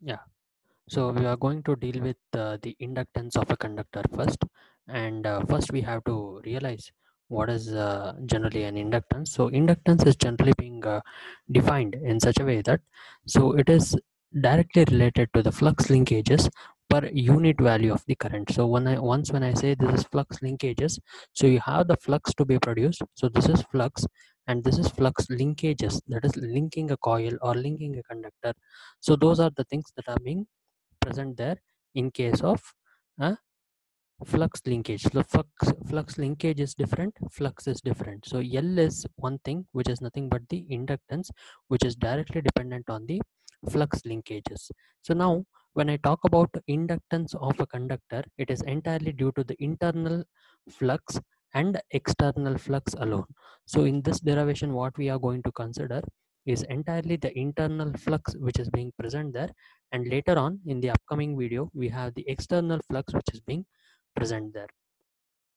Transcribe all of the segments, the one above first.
Yeah. So we are going to deal with the inductance of a conductor first, and first we have to realize what is generally an inductance. So inductance is generally being defined in such a way that so it is directly related to the flux linkages per unit value of the current. So when I say this is flux linkages, so you have the flux to be produced. So this is flux, and this is flux linkages, that is linking a coil or linking a conductor. So those are the things that are being present there in case of a flux linkage. So flux linkage is different, flux is different. So L is one thing which is nothing but the inductance, which is directly dependent on the flux linkages. So now when I talk about inductance of a conductor, it is entirely due to the internal flux and external flux alone. So in this derivation, what we are going to consider is entirely the internal flux which is being present there, and later on in the upcoming video we have the external flux which is being present there.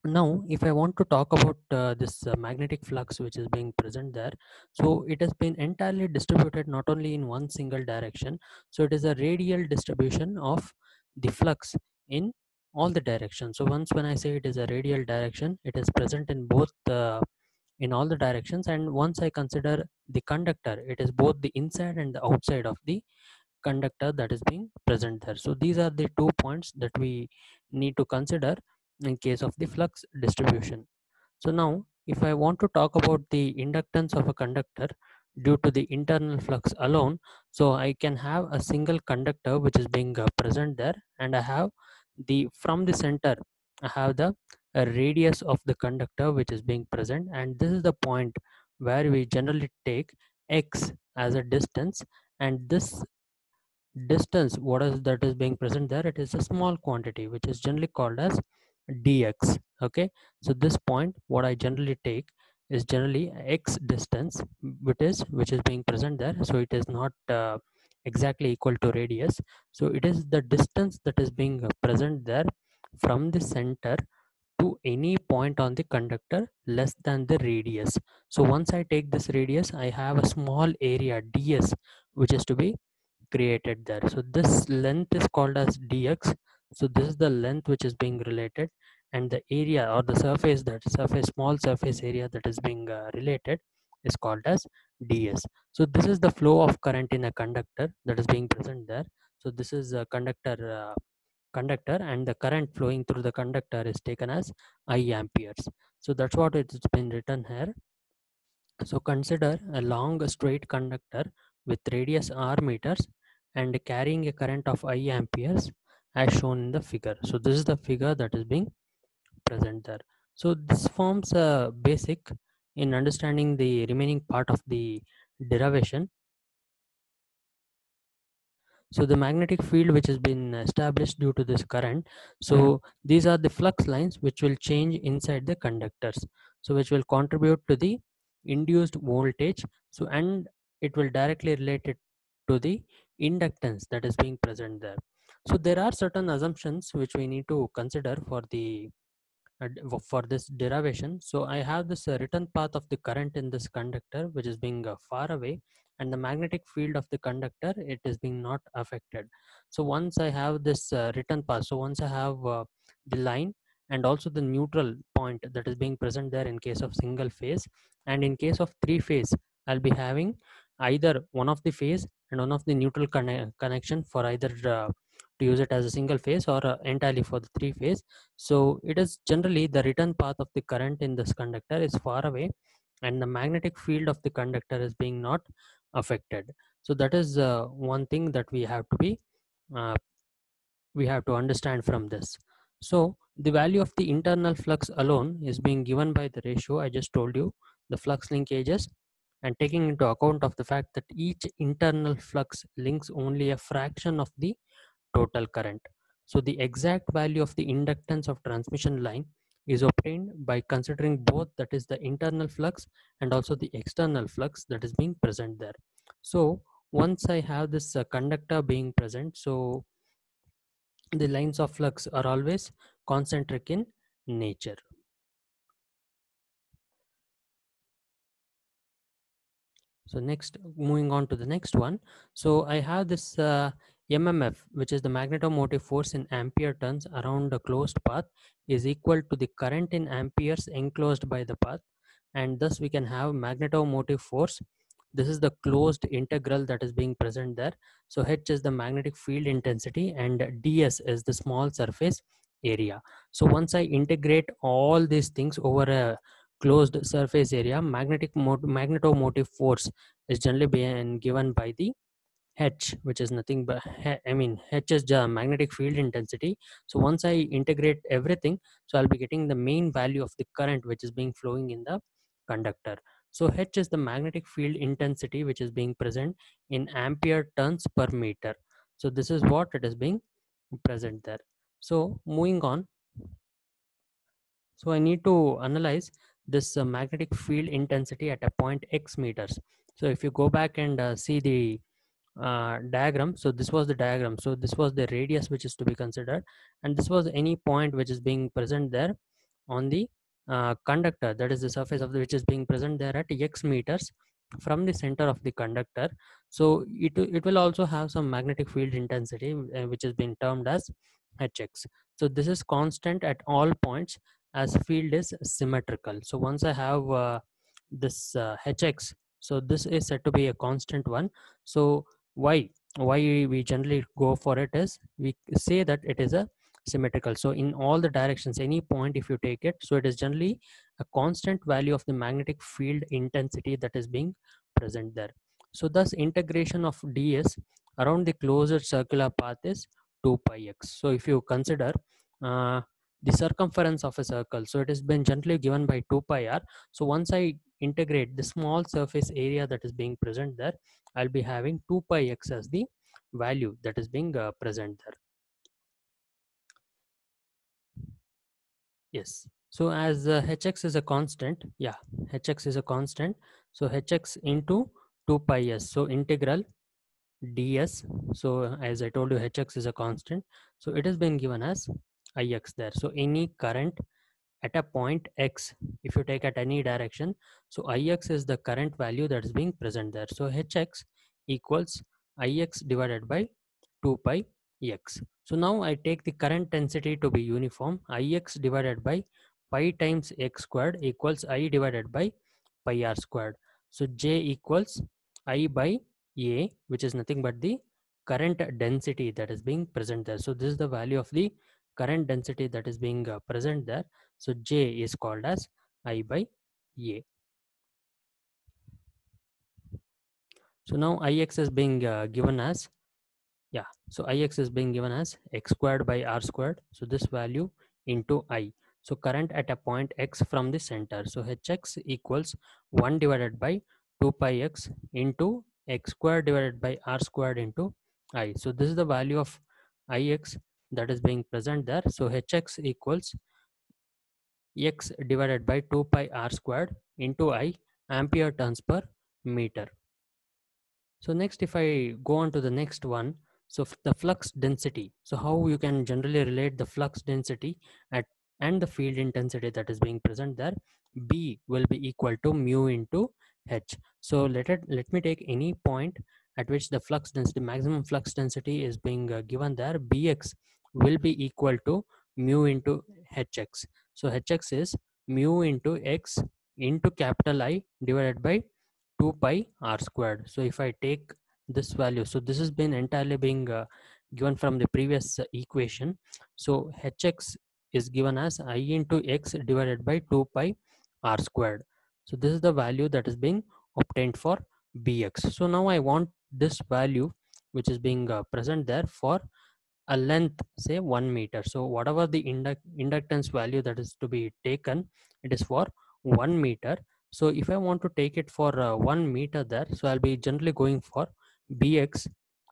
Now if I want to talk about this magnetic flux which is being present there, so it has been entirely distributed not only in one single direction. So it is a radial distribution of the flux in all the directions. So once when I say it is a radial direction, it is present in both in all the directions. And once I consider the conductor, it is both the inside and the outside of the conductor that is being present there. So these are the 2 points that we need to consider in case of the flux distribution. So now if I want to talk about the inductance of a conductor due to the internal flux alone, so I can have a single conductor which is being present there, and I have the from the center I have the radius of the conductor which is being present, and this is the point where we generally take x as a distance. And this distance, what is that is being present there, it is a small quantity which is generally called as dx. Okay, so this point what I generally take is generally x distance, which is being present there. So it is not exactly equal to radius. So it is the distance that is being present there from the center to any point on the conductor less than the radius. So once I take this radius, I have a small area ds which is to be created there. So this length is called as dx. So this is the length which is being related, and the area or the surface, that surface, small surface area that is being related, is called as ds. So this is the flow of current in a conductor that is being present there. So this is a conductor, and the current flowing through the conductor is taken as I amperes. So that's what it's been written here. So consider a long straight conductor with radius r meters and carrying a current of I amperes as shown in the figure. So this is the figure that is being present there. So this forms a basic in understanding the remaining part of the derivation. So the magnetic field which has been established due to this current, so these are the flux lines which will change inside the conductors, so which will contribute to the induced voltage. So and it will directly relate it to the inductance that is being present there. So there are certain assumptions which we need to consider for the for this derivation. So I have this written path of the current in this conductor which is being far away, and the magnetic field of the conductor, it is being not affected. So once I have this written path, so once I have the line and also the neutral point that is being present there in case of single phase, and in case of three phase, I'll be having either one of the phase and one of the neutral connection for either to use it as a single phase or entirely for the three phase. So it is generally the return path of the current in this conductor is far away, and the magnetic field of the conductor is being not affected. So that is one thing that uh, we have to understand from this. So the value of the internal flux alone is being given by the ratio I just told you, the flux linkages, and taking into account of the fact that each internal flux links only a fraction of the total current. So the exact value of the inductance of transmission line is obtained by considering both, that is the internal flux and also the external flux that is being present there. So once I have this conductor being present, so the lines of flux are always concentric in nature. So next, moving on to the next one. So I have this MMF, which is the magnetomotive force in ampere turns around a closed path, is equal to the current in amperes enclosed by the path, and thus we can have magnetomotive force. This is the closed integral that is being present there. So H is the magnetic field intensity and ds is the small surface area. So once I integrate all these things over a closed surface area, magnetomotive force is generally being given by the H, which is nothing but H is the magnetic field intensity. So once I integrate everything, so I'll be getting the main value of the current which is being flowing in the conductor. So H is the magnetic field intensity which is being present in ampere turns per meter. So this is what it is being present there. So moving on, so I need to analyze this magnetic field intensity at a point x meters. So if you go back and see the diagram, so this was the diagram, so this was the radius which is to be considered, and this was any point which is being present there on the conductor, that is the surface of the which is being present there at x meters from the center of the conductor. So it will also have some magnetic field intensity which is being termed as hx. So this is constant at all points as field is symmetrical. So once I have this hx, so this is said to be a constant one. So why we generally go for it is we say that it is a symmetrical. So in all the directions, any point if you take it, so it is generally a constant value of the magnetic field intensity that is being present there. So thus integration of ds around the closed circular path is 2 pi x. So if you consider uh, the circumference of a circle, so it has been generally given by 2 pi r. So once I integrate the small surface area that is being present there, I'll be having 2 pi x as the value that is being present there. Yes. So as hx is a constant, yeah, hx is a constant. So hx into 2 pi s. So integral ds. So as I told you, hx is a constant. So it has been given as ix there. So any current at a point x, if you take at any direction, so ix is the current value that is being present there. So hx equals ix divided by 2 pi x. So now I take the current density to be uniform. Ix divided by pi times x squared equals I divided by pi r squared. So j equals I by a, which is nothing but the current density that is being present there. So this is the value of the current density that is being present there. So j is called as I by a. So now ix is being given as, yeah, so ix is being given as x squared by r squared. So this value into I. So current at a point x from the center. So hx equals 1 divided by 2 pi x into x squared divided by r squared into I. So this is the value of ix that is being present there. So hx equals x divided by 2 pi r squared into I ampere turns per meter. So next, if I go on to the next one, so the flux density. So how you can generally relate the flux density at and the field intensity that is being present there. B will be equal to mu into H. So let me take any point at which the flux density, maximum flux density is being given there. Bx will be equal to mu into Hx. So Hx is mu into x into capital I divided by 2 pi r squared. So if I take this value, so this has been entirely being given from the previous equation. So hx is given as I into x divided by 2 pi r squared. So this is the value that is being obtained for bx. So now I want this value which is being present there for a length, say 1 meter. So whatever the inductance value that is to be taken, it is for 1 meter. So if I want to take it for 1 meter there, so I'll be generally going for bx.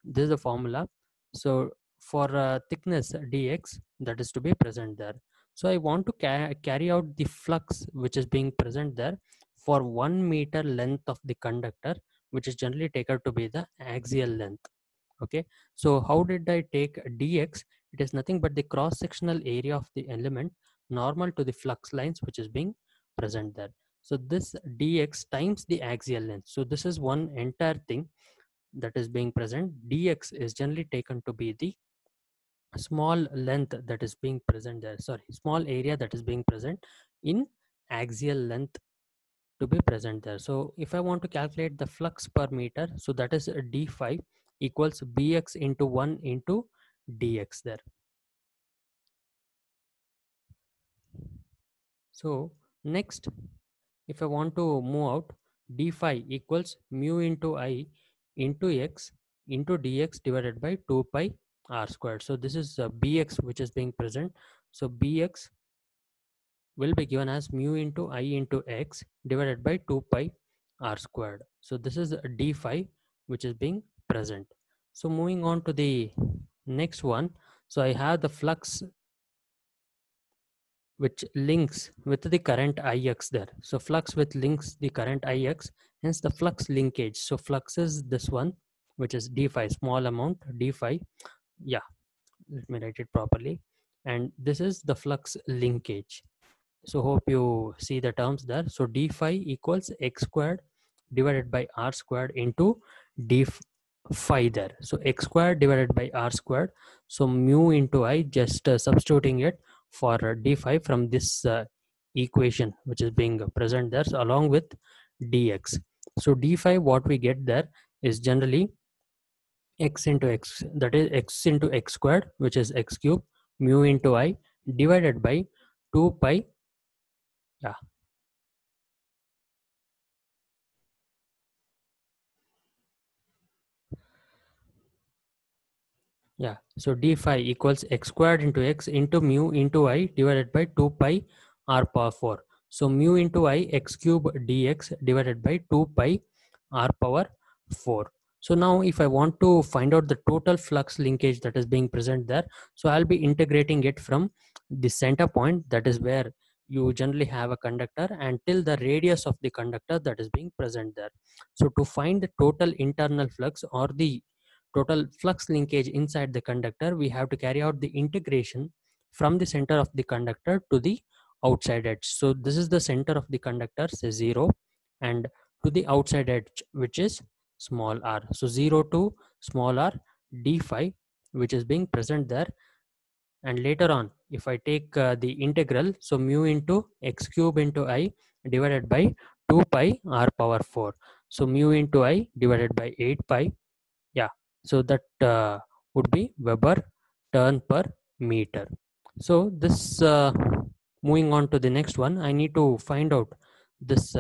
This is the formula. So for thickness dx, that is to be present there. So I want to carry out the flux which is being present there for 1 meter length of the conductor, which is generally taken to be the axial length. Okay, so how did I take dx? It is nothing but the cross sectional area of the element normal to the flux lines which is being present there. So this dx times the axial length. So this is one entire thing. that is being present, dx is generally taken to be the small length that is being present there, sorry, small area that is being present in axial length to be present there. So if I want to calculate the flux per meter, so that is d phi equals bx into 1 into dx there. So next, if I want to move out, d phi equals mu into I into x into dx divided by 2 pi r squared. So this is bx which is being present. So bx will be given as mu into I into x divided by 2 pi r squared. So this is d phi which is being present. So moving on to the next one. So I have the flux which links with the current Ix there. So flux with links the current Ix, hence the flux linkage. So flux is this one, which is d phi, small amount d phi. Yeah, let me write it properly. And this is the flux linkage. So hope you see the terms there. So d phi equals x squared divided by r squared into d phi there. So x squared divided by r squared. So mu into I, just substituting it for d phi from this equation which is being present there, so along with dx. So d phi, what we get there is generally x into x, that is x into x squared, which is x cube, mu into I divided by 2 pi. Yeah, yeah. So d phi equals x squared into x into mu into I divided by 2 pi r power 4. So mu into I x cube dx divided by 2 pi r power 4. So now if I want to find out the total flux linkage that is being present there, so I'll be integrating it from the center point, that is where you generally have a conductor, and till the radius of the conductor that is being present there. So to find the total internal flux or the total flux linkage inside the conductor, we have to carry out the integration from the center of the conductor to the outside edge. So this is the center of the conductor, say 0, and to the outside edge, which is small r. So 0 to small r d phi, which is being present there. And later on, if I take the integral, so mu into x cube into I divided by 2 pi r power 4. So mu into I divided by 8 pi. Yeah, so that would be Weber turn per meter. So this, moving on to the next one, I need to find out this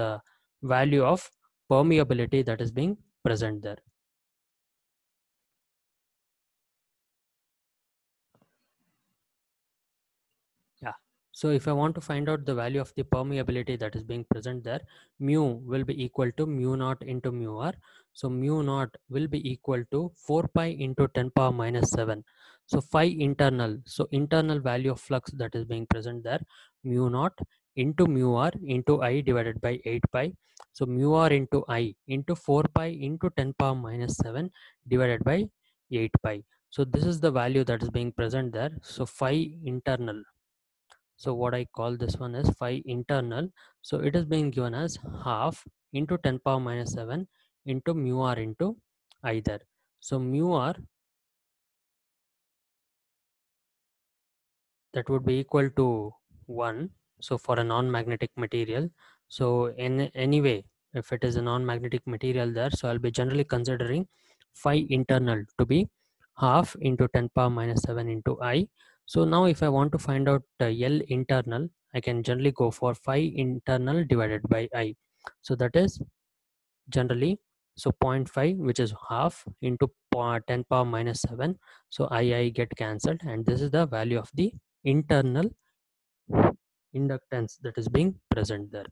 value of permeability that is being present there. Yeah. So if I want to find out the value of the permeability that is being present there, mu will be equal to mu naught into mu r. So mu naught will be equal to 4 pi into 10 power minus 7. So phi internal. So internal value of flux that is being present there, mu naught into mu r into I divided by 8 pi. So mu r into I into 4 pi into 10 power minus 7 divided by 8 pi. So this is the value that is being present there. So phi internal, so what I call this one is phi internal. So it is being given as half into 10 power minus 7 into mu r into either. So mu r, that would be equal to 1. So for a non-magnetic material. So in anyway, if it is a non-magnetic material there, so I'll be generally considering phi internal to be half into 10 power minus 7 into I. So now if I want to find out L internal, I can generally go for phi internal divided by I. So that is generally, so 0.5, which is half into 10 power minus 7. So I get cancelled, and this is the value of the internal inductance that is being present there.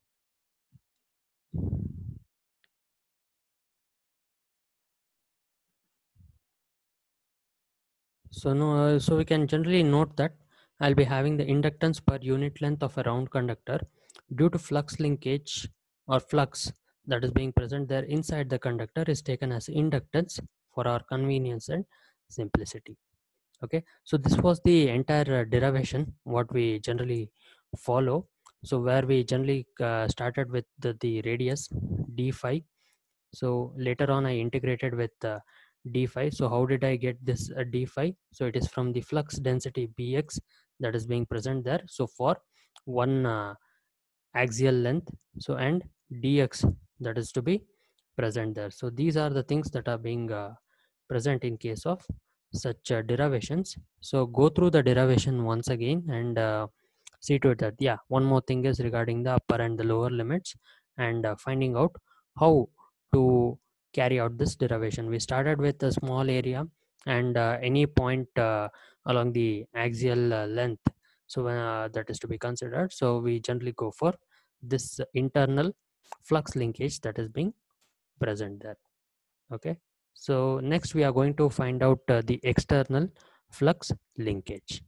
So no, so we can generally note that I'll be having the inductance per unit length of a round conductor due to flux linkage or flux that is being present there inside the conductor is taken as inductance for our convenience and simplicity. Okay, so this was the entire derivation what we generally follow. So where we generally started with the radius d phi. So later on I integrated with d phi. So how did I get this d phi? So it is from the flux density bx that is being present there. So for one axial length, so and dx that is to be present there. So these are the things that are being present in case of such derivations. So go through the derivation once again and see to it that, yeah, one more thing is regarding the upper and the lower limits, and finding out how to carry out this derivation. We started with a small area and any point along the axial length, so that is to be considered. So we generally go for this internal flux linkage that is being present there. Okay, so next we are going to find out the external flux linkage.